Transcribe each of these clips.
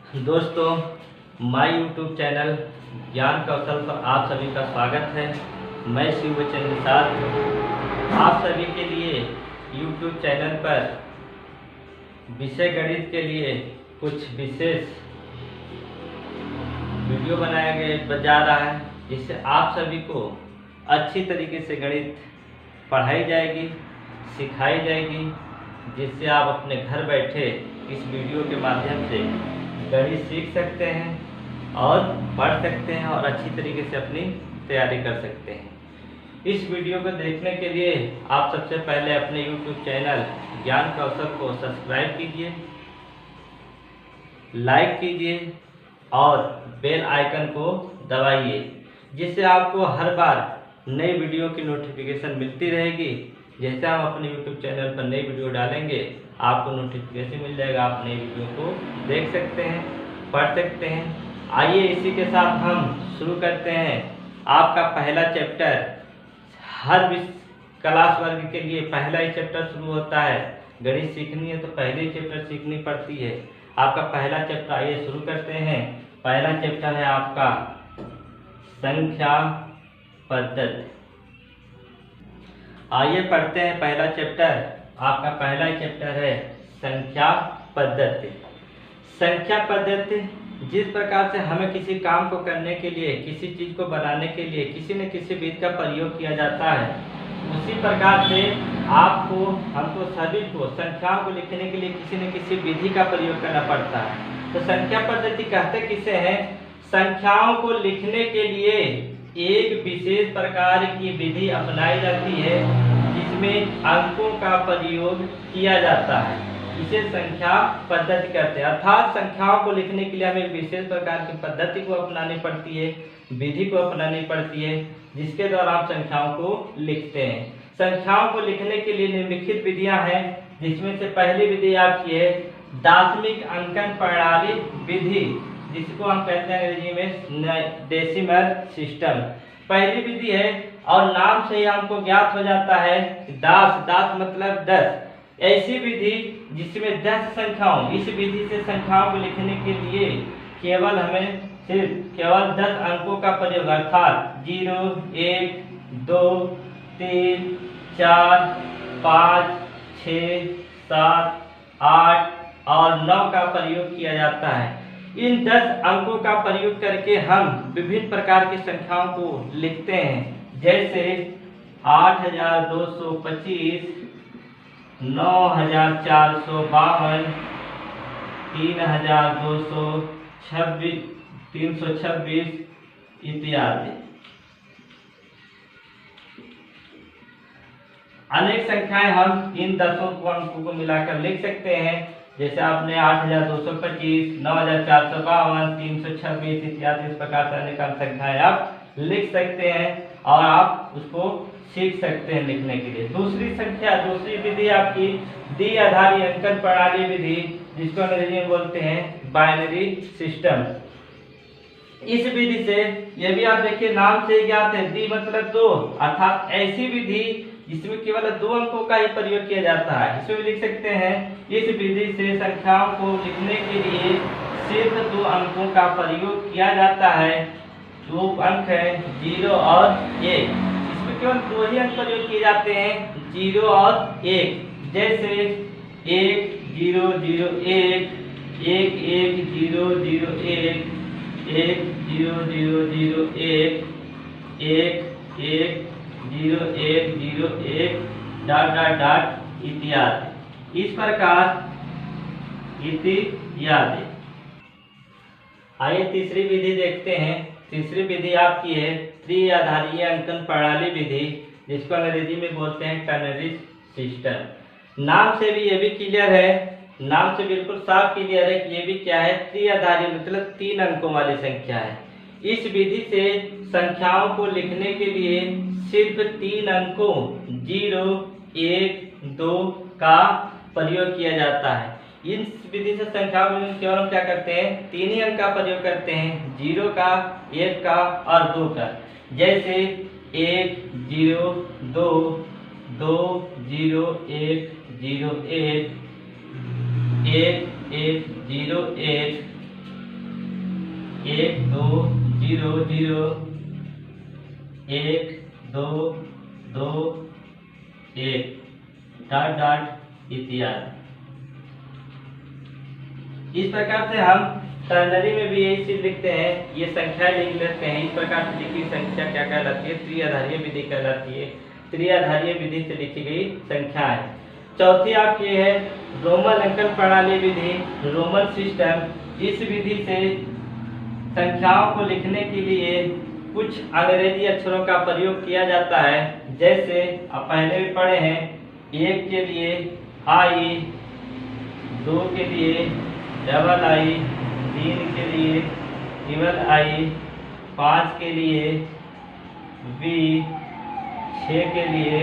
दोस्तों, my YouTube channel ज्ञान कौशल पर आप सभी का स्वागत है। मैं शिव बच्चन निषाद आप सभी के लिए यूट्यूब चैनल पर विषय गणित के लिए कुछ विशेष वीडियो बनाया जा रहा है, जिससे आप सभी को अच्छी तरीके से गणित पढ़ाई जाएगी, सिखाई जाएगी, जिससे आप अपने घर बैठे इस वीडियो के माध्यम से गणित सीख सकते हैं और पढ़ सकते हैं और अच्छी तरीके से अपनी तैयारी कर सकते हैं। इस वीडियो को देखने के लिए आप सबसे पहले अपने YouTube चैनल ज्ञान कौशल को सब्सक्राइब कीजिए, लाइक कीजिए और बेल आइकन को दबाइए, जिससे आपको हर बार नई वीडियो की नोटिफिकेशन मिलती रहेगी। जैसे हम अपने YouTube चैनल पर नई वीडियो डालेंगे, आपको नोटिफिकेशन मिल जाएगा, आप नई वीडियो को देख सकते हैं, पढ़ सकते हैं। आइए इसी के साथ हम शुरू करते हैं। आपका पहला चैप्टर, हर क्लास वर्ग के लिए पहला ही चैप्टर शुरू होता है। गणित सीखनी है तो पहले ही चैप्टर सीखनी पड़ती है। आपका पहला चैप्टर, आइए शुरू करते हैं। पहला चैप्टर है आपका संख्या पद्धति। आइए पढ़ते हैं पहला चैप्टर। आपका पहला चैप्टर है संख्या पद्धति। संख्या पद्धति, जिस प्रकार से हमें किसी काम को करने के लिए, किसी चीज को बनाने के लिए किसी न किसी विधि का प्रयोग किया जाता है, उसी प्रकार से आपको, हमको सभी को संख्याओं को लिखने के लिए किसी न किसी विधि का प्रयोग करना पड़ता है। तो संख्या पद्धति कहते किसे हैं? संख्याओं को लिखने के लिए एक विशेष प्रकार की विधि अपनाई जाती है, जिसमें अंकों का प्रयोग किया जाता है। इसे संख्या पद्धति कहते हैं। अर्थात संख्याओं को लिखने के लिए हमें एक विशेष प्रकार की पद्धति को अपनानी पड़ती है, विधि को अपनानी पड़ती है, जिसके द्वारा आप संख्याओं को लिखते हैं। संख्याओं को लिखने के लिए निम्नलिखित विधियां हैं, जिसमें से पहली विधि आपकी है दशमिक अंकन प्रणाली विधि, जिसको हम कहते हैं अंग्रेजी में डेसिमल सिस्टम। पहली विधि है और नाम से ही हमको ज्ञात हो जाता है दास मतलब 10। ऐसी विधि जिसमें 10 संख्याओं, इस विधि से संख्याओं को लिखने के लिए केवल हमें केवल 10 अंकों का प्रयोग, अर्थात 0, 1, 2, 3, 4, 5, 6, 7, 8 और 9 का प्रयोग किया जाता है। इन 10 अंकों का प्रयोग करके हम विभिन्न प्रकार की संख्याओं को लिखते हैं, जैसे 8225, 9452, 326 इत्यादि। अनेक संख्याएं हम इन 10 अंकों को मिलाकर लिख सकते हैं, जैसे आपने 8225, 9452, 326 इत्यादि। इस प्रकार से अनेक संख्याएं आप लिख सकते हैं और आप उसको सीख सकते हैं लिखने के लिए। दूसरी विधि आपकी द्विआधारी अंकन प्रणाली विधि, जिसको अंग्रेजी में बोलते हैं बाइनरी सिस्टम। इस विधि से, ये भी आप देखिए नाम से ज्ञात है, द्वि मतलब 2, अर्थात ऐसी विधि जिसमें केवल 2 अंकों का ही प्रयोग किया जाता है। इसमें लिख सकते हैं, इस विधि से संख्याओं को लिखने के लिए सिर्फ 2 अंकों का प्रयोग किया जाता है। 2 अंक है 0 और 1। इसमें केवल 2 ही अंक प्रयोग किए जाते हैं, 0 और 1। जैसे 1 0 0 1, 1 1 0 0 1, 1 0 0 0 1, 1 1 0 1 0 1 डॉट डॉट डॉट इत्यादि। इस प्रकार इत्यादि। आइए तीसरी विधि देखते हैं। तीसरी विधि आपकी है त्रिआधारीय अंकन प्रणाली विधि, जिसको अंग्रेजी में बोलते हैं टर्नरी सिस्टम। नाम से भी ये भी क्लियर है, नाम से बिल्कुल साफ क्लियर है कि ये भी क्या है, त्रिआधारी मतलब 3 अंकों वाली संख्या है। इस विधि से संख्याओं को लिखने के लिए सिर्फ 3 अंकों 0, 1, 2 का प्रयोग किया जाता है। इन विधि से संख्याओं में केवल हम क्या करते हैं, 3 ही अंक का प्रयोग करते हैं, 0 का, 1 का और 2 का। जैसे 1 0 2, 2 0 1 0 1, 1 1 0 1, 1 2 0 0 1 2 2 1 डॉट डॉट इत्यादि। इस प्रकार से हम टर्नरी में भी यही चीज लिखते हैं, ये संख्या लिख लेते हैं। इस प्रकार से लिखी संख्या क्या कहलाती है? त्रिआधारीय विधि कहलाती है। त्रिआधारीय विधि से लिखी गई संख्या है। चौथी आपकी है रोमन अंकन प्रणाली विधि, रोमन सिस्टम। इस विधि से संख्याओं को लिखने के लिए कुछ अंग्रेजी अक्षरों का प्रयोग किया जाता है। जैसे आप पहले भी पढ़े हैं, 1 के लिए आई, 2 के लिए डबल आई, 3 के लिए ट्रिपल आई, 5 के लिए वी, 6 के लिए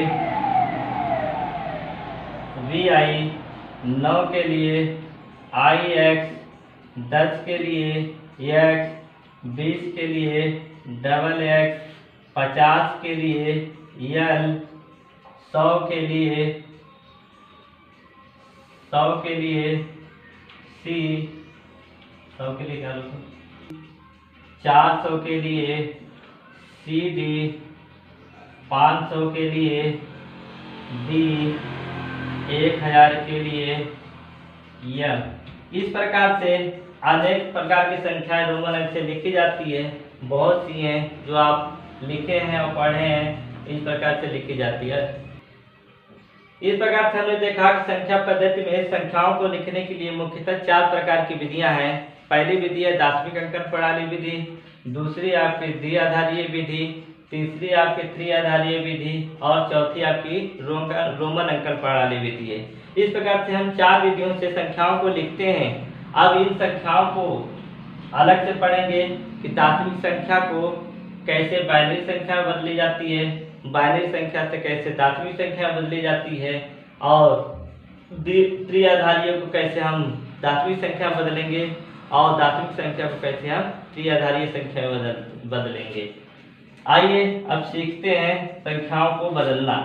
वी आई, 9 के लिए आई एक्स, 10 के लिए एक्स, 20 के लिए डबल एक्स, 50 के लिए यल, 100 के लिए सी, 100 के लिए क्या लिखो, 400 के लिए सी डी, 500 के लिए डी, 1000 के लिए यम। इस प्रकार से अनेक प्रकार की संख्याएं रोमन अंक से लिखी जाती है। बहुत सी हैं जो आप लिखे हैं और पढ़े हैं, इस प्रकार से लिखी जाती है। इस प्रकार से हमने देखा कि संख्या पद्धति में संख्याओं को लिखने के लिए मुख्यतः 4 प्रकार की विधियां हैं। पहली विधि है दार्शनिक अंकन प्रणाली विधि, दूसरी आपकी द्विआधारीय विधि, तीसरी आपकी त्रिआधारीय विधि और चौथी आपकी रोमन अंकन प्रणाली विधि है। इस प्रकार से हम 4 विधियों से संख्याओं को लिखते हैं। अब इन संख्याओं को अलग से पढ़ेंगे कि दार्शनिक संख्या को कैसे बाइनरी संख्या में बदली जाती है, बाइनरी संख्या से कैसे दार्शनिक संख्या बदली जाती है, और त्रिआधारीय को कैसे हम दार्शनिक संख्या बदलेंगे और दार्शनिक संख्या को कैसे हम त्रिआधारीय संख्या में बदलेंगे। आइए अब सीखते हैं संख्याओं को बदलना।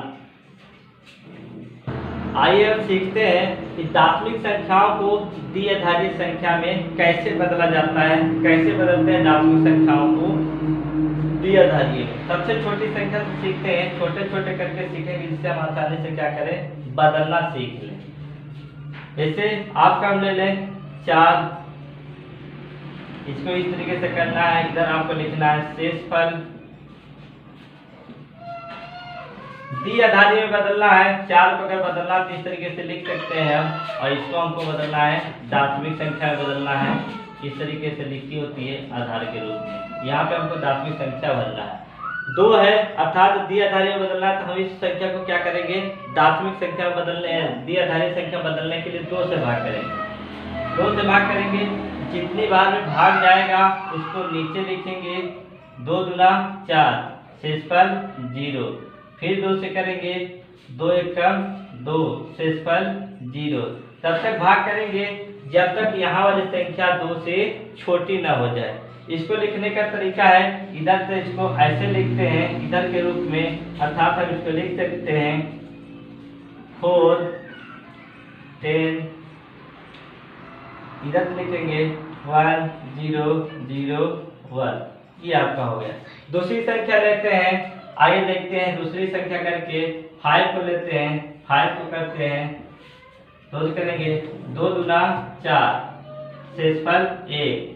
आइए अब सीखते हैं कि दार्शनिक संख्याओं को द्विआधारीय संख्या में कैसे बदला जाता है, कैसे बदलते हैं दार्शनिक संख्याओं को द्विआधारीय। सबसे छोटी संख्या से सीखते हैं, छोटे छोटे करके सीखेंगे जिससे हम आसानी से क्या करें, बदलना सीख लें। जैसे आपका हम ले लें 4, इसको इस तरीके से करना है, इधर आपको लिखना है शेषफल। द्विआधारीय में बदलना है, 4 को अगर बदलना तो इस तरीके से लिख सकते हैं हम, और इसको हमको बदलना है दार्शनिक संख्या में बदलना है। इस तरीके से लिखी होती है आधार के रूप में, यहाँ पे हमको दार्शनिक संख्या बदलना है। 2 है अर्थात द्विआधारीय में बदलना है, तो हम इस संख्या को क्या करेंगे, दार्शनिक संख्या में बदलने, द्विआधारीय संख्या बदलने के लिए 2 से भाग करेंगे। 2 से भाग करेंगे, जितनी बार में भाग जाएगा उसको नीचे लिखेंगे, 2 दूना 4, शेषफल 0। फिर 2 से करेंगे, 2 एकम 2, शेषफल 0। तब तक भाग करेंगे जब तक यहाँ वाली संख्या 2 से छोटी ना हो जाए। इसको लिखने का तरीका है, इधर से इसको ऐसे लिखते हैं इधर के रूप में, अर्थात हम इसको लिख सकते हैं 4 10, इधर से लिखेंगे 1 0 0 1। ये आपका हो गया। दूसरी संख्या लेते हैं, आइए देखते हैं दूसरी संख्या करके। 5 को लेते हैं, 5 को करते हैं, 2 करेंगे, 2 दूना 4, शेषफल 1,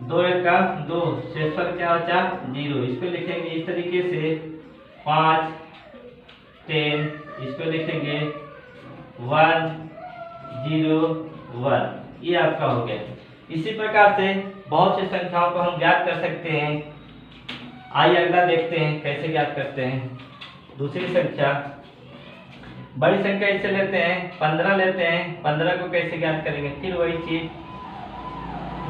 2 एकम 2, शेषफल क्या बचा 0। इसको लिखेंगे इस तरीके से 5 10, इसको लिखेंगे 1 0 1। ये आपका हो गया। इसी प्रकार से बहुत सी संख्याओं को हम ज्ञात कर सकते हैं। आइए अगला देखते हैं कैसे ज्ञात करते हैं। दूसरी संख्या, बड़ी संख्या इसे लेते हैं, 15 लेते हैं। 15 को कैसे ज्ञात करेंगे, फिर वही चीज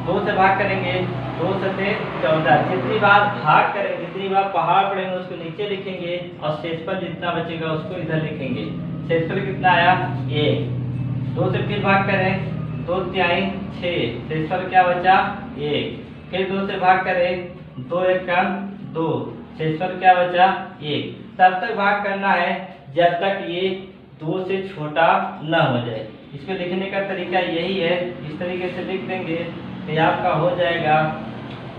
2 से भाग करेंगे, 2 से 14। जितनी बार भाग करेंगे, जितनी बार पहाड़ पड़ेंगे उसको नीचे लिखेंगे, और शेषफल जितना बचेगा उसको इधर लिखेंगे। शेषफल कितना आया 1। 2 से फिर भाग करें, 2 तिहाई 6, शेषफल क्या बचा 1। फिर 2 से भाग करें, 2 एकम 2, शेषफल क्या बचा 1। तब तक भाग करना है जब तक ये 2 से छोटा न हो जाए। इसको लिखने का तरीका यही है, इस तरीके से लिख देंगे तो आपका हो जाएगा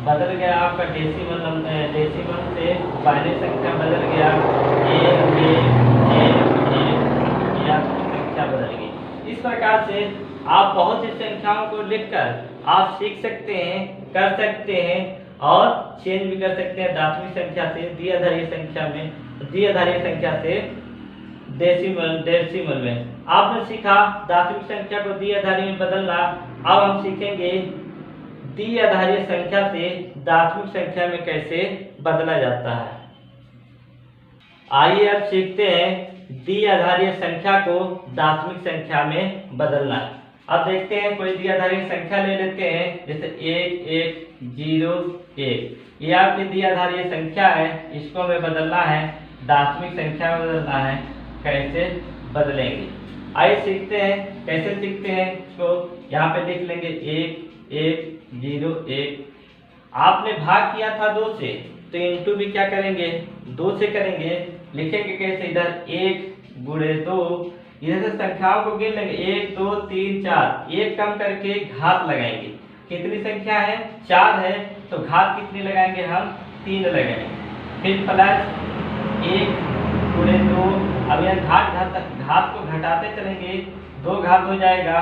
बदल गया आपका डेसिमल से बाइनरी संख्या बदल गया, एक एक एक एक, ये आपकी संख्या बदल गई। इस प्रकार से आप बहुत सी संख्याओं को लिखकर आप सीख सकते हैं, कर सकते हैं और चेंज भी कर सकते हैं दशमीं संख्या से द्विआधारी संख्या में, द्विआधारी संख्या से डेसिमल में। आपने सीखा दशमीं संख्या को द्विआधारी में बदलना। अब हम सीखेंगे द्विआधारी संख्या से दशमीं संख्या में कैसे बदला जाता है। आइए अब सीखते हैं द्विआधारी संख्या को दशमीं संख्या में बदलना। अब देखते हैं कोई द्विआधारी संख्या ले लेते हैं, जैसे 1 1 0 1। ये आपकी द्विआधारी संख्या है, इसको हमें बदलना है, दशमीं संख्या में बदलना है। कैसे बदलेंगे आइए सीखते हैं। कैसे सीखते हैं इसको, यहाँ पे लिख लेंगे 1 1 0 1। आपने भाग किया था 2 से, तो इनटू भी क्या करेंगे, 2 से करेंगे। लिखेंगे कैसे, इधर 1 गुणे 2, इधर से संख्याओं को गिन लेंगे 1 2 3 4, एक कम करके घात लगाएंगे। कितनी संख्या है, 4 है, तो घात कितनी लगाएंगे हम, 3 लगाएंगे। फिर प्लस 1 गुणे 2, अब यहाँ घात को घटाते चलेंगे, 2 घात हो जाएगा।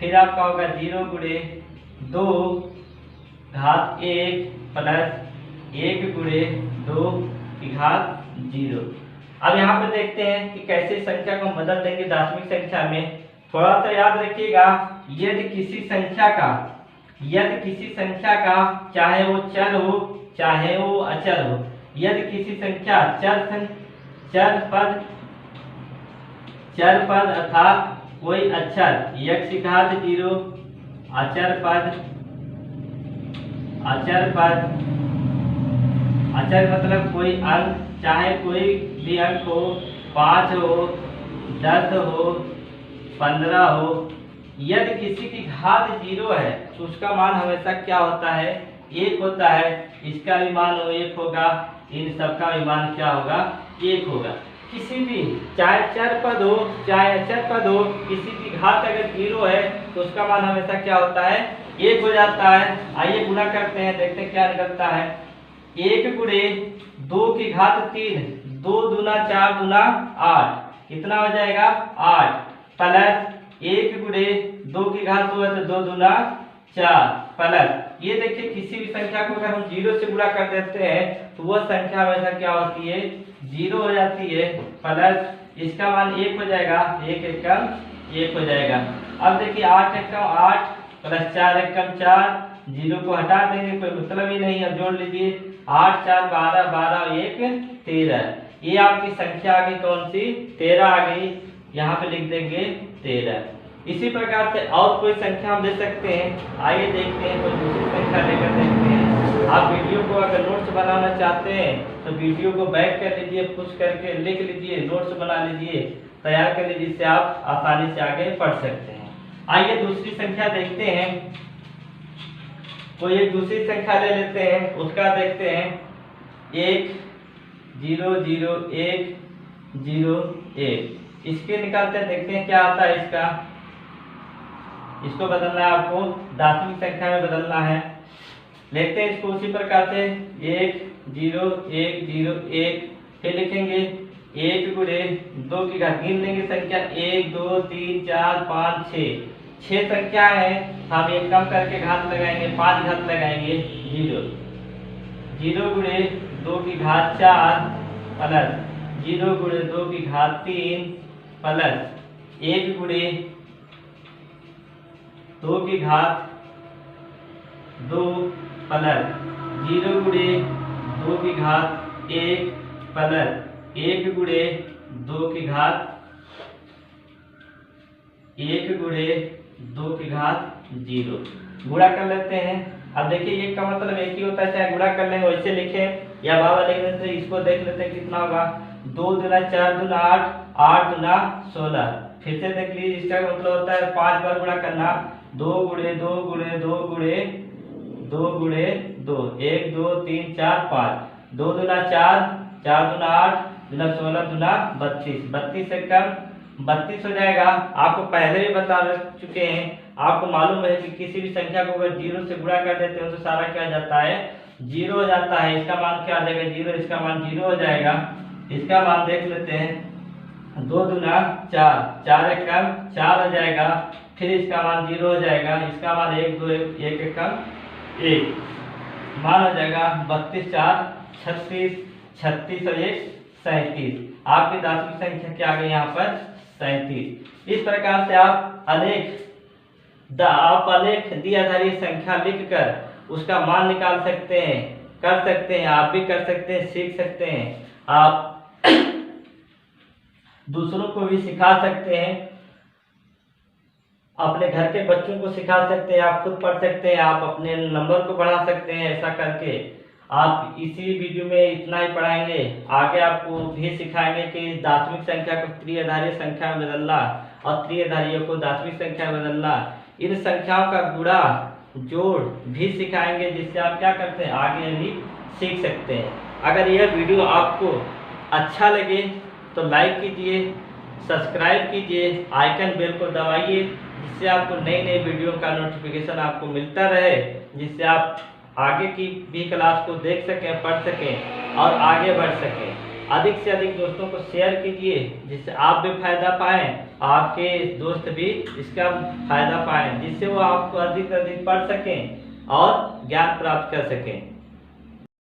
फिर आपका होगा 0 गुणे 2 घात 1 प्लस 1 गुणे 2 की घात 0। अब यहाँ पे देखते हैं कि कैसे संख्या को बदल देंगे दशमीं संख्या में। थोड़ा सा याद रखिएगा, यदि किसी संख्या का चाहे वो चर हो चाहे वो अचर हो, यदि किसी संख्या चर पद अर्थात कोई अक्षर x की घात 0, अचर मतलब कोई अंक, चाहे कोई भी अंक हो, 5 हो 10 हो 15 हो, यदि किसी की घात 0 है तो उसका मान हमेशा क्या होता है, 1 होता है। इसका भी मान 1 होगा, इन सबका भी मान क्या होगा, 1 होगा। किसी भी चाहे चर पद हो चाहे अचर पद हो, किसी की घात अगर 0 है तो उसका मान हमेशा क्या होता है, 1 हो जाता है। आइए गुणा करते हैं, देखते हैं क्या निकलता है। 1 गुणे 2 की घात 3, 2 दूना 4 दूना 8, कितना हो जाएगा 8, प्लस 1 गुणे 2 की घात 2 है तो 2 दूना 4 प्लस, ये देखिए किसी भी संख्या को अगर हम 0 से गुणा कर देते हैं तो वह संख्या हमेशा क्या होती है, 0 हो जाती है, प्लस इसका मान 1 हो जाएगा, 1 एकम 1 हो जाएगा। अब देखिए 8 एकम 8 प्लस 4 एकम 4, 0 को हटा देंगे, कोई मतलब ही नहीं। अब जोड़ लीजिए 8 4 12, 12 और 1 13। ये आपकी संख्या आ गई कौन सी, 13 आ गई, यहाँ पे लिख देंगे 13। इसी प्रकार से और कोई संख्या हम दे सकते हैं। आइए देखते हैं, कोई दूसरी संख्या लेकर देखते हैं। आप वीडियो को अगर नोट्स बनाना चाहते हैं तो वीडियो को बैक कर लीजिए, पुश करके लिख लीजिए, नोट्स बना लीजिए, तैयार कर लीजिए, जिससे आप आसानी से आगे पढ़ सकते हैं। आइए दूसरी संख्या देखते हैं। कोई एक दूसरी संख्या ले लेते हैं, उसका देखते हैं 1 0 0 1 0 1। इसके निकालते हैं, देखते हैं क्या आता है इसका। इसको बदलना है, आपको दशमीं संख्या में बदलना है। लेते हैं इसको उसी प्रकार से 1 0 1 0 1। फिर लिखेंगे 1 गुणे 2 की घात, गिन लेंगे संख्या 1 2 3 4 5 6, 6 संख्या है, हम एक कम करके घात लगाएंगे, 5 घात लगाएंगे 0, 0 गुणे 2 की घात 4 प्लस 0 गुणे 2 की घात 3 प्लस 1 गुणे 2 की घात 2 प्लस 0 गुणे 2 की घात 1 प्लस 1 गुणे 2 की घात 0। गुणा कर लेते हैं। अब देखिए ये का मतलब एक ही होता है, चाहे गुणा कर लेंगे वैसे लिखें या बाबा लिखने से, इसको देख लेते हैं कितना होगा। 2 दूना 4 दूना 8, 8 दूना 16। फिर से देख लीजिए, इसका मतलब होता है 5 बार गुणा करना, 2 गुणे 2 गुणे 2 गुणे 2 गुणे 2, 1 2 3 4 5, 2 दूना 4, 4 दूना 8 दूना 16 दूना 32, 32 से कम 32 हो जाएगा। आपको पहले भी बता चुके हैं, आपको मालूम है कि किसी भी संख्या को अगर 0 से गुणा कर देते हो तो सारा क्या हो जाता है, 0 हो जाता है। इसका मान क्या आ जाएगा, 0, इसका मान 0 हो जाएगा। इसका मान देख लेते हैं, 2 दूना 4, 4 एकम 4 हो जाएगा। फिर इसका मान 0 हो जाएगा, इसका मान 1, 2, 1 एकम 1, मान हो जाएगा 32, 4, 36, 36 और 1, 37। आपकी दशमिक संख्या क्या आ गई यहाँ पर, 37। इस प्रकार से आप अनेक द्विआधारी संख्या लिखकर उसका मान निकाल सकते हैं, कर सकते हैं, आप भी कर सकते हैं, सीख सकते हैं। आप दूसरों को भी सिखा सकते हैं, अपने घर के बच्चों को सिखा सकते हैं, आप खुद पढ़ सकते हैं, आप अपने नंबर को बढ़ा सकते हैं। ऐसा करके आप इसी वीडियो में इतना ही पढ़ाएंगे। आगे आपको भी सिखाएंगे कि दशमिक संख्या को त्रिआधारी संख्या में बदलना और त्रिआधारियों को दशमिक संख्या में बदलना। इन संख्याओं का गुणा जोड़ भी सिखाएंगे, जिससे आप क्या करते हैं, आगे भी सीख सकते हैं। अगर यह वीडियो आपको अच्छा लगे तो लाइक कीजिए, सब्सक्राइब कीजिए, आइकन बेल को दबाइए, जिससे आपको नई नई वीडियो का नोटिफिकेशन आपको मिलता रहे, जिससे आप आगे की भी क्लास को देख सकें, पढ़ सकें और आगे बढ़ सकें। अधिक से अधिक दोस्तों को शेयर कीजिए, जिससे आप भी फायदा पाएं, आपके दोस्त भी इसका फायदा पाएं, जिससे वो आपको अधिक से अधिक पढ़ सकें और ज्ञान प्राप्त कर सकें।